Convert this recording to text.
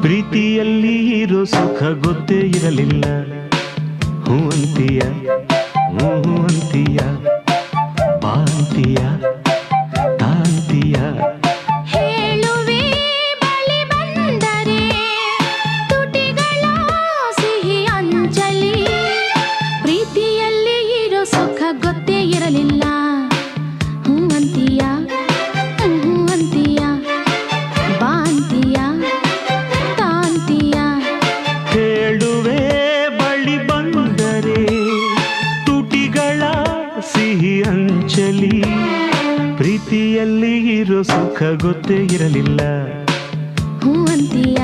ಪ್ರೀತಿಯಲ್ಲಿ ಇರೋ ಸುಖ ಗೊತ್ತೇ ಇರಲಿಲ್ಲ. ಹೂ ಅಂತೀಯ, ಹೂ ಅಂತೀಯ, ಬಾಂತೀಯ, ತಾಂತೀಯ. ಹೇಳುವೆ ಬಳಿ ಬಂದರೆ ತುಟಿಗಳ ಸಿಹಿ ಅಂಚಲಿ. ಪ್ರೀತಿಯಲ್ಲಿ ಇರೋ ಸುಖ ಗೊತ್ತೇ ಇರಲಿಲ್ಲ. ಹೂ ಅಂತೀಯ, ಹೂ ಅಂತೀಯ, ಬಾಂತೀಯ, ತಾಂತೀಯ. ಹೇಳುವೆ ಬಳಿ ಬಂದರೆ ತುಟಿಗಳ ಸಿಹಿ ಅಂಚಲಿ. ಪ್ರೀತಿಯಲ್ಲಿ ಇರೋ ಸುಖ ಗೊತ್ತೇ ಇರಲಿಲ್ಲ. ಹೂ ಅಂತೀಯ.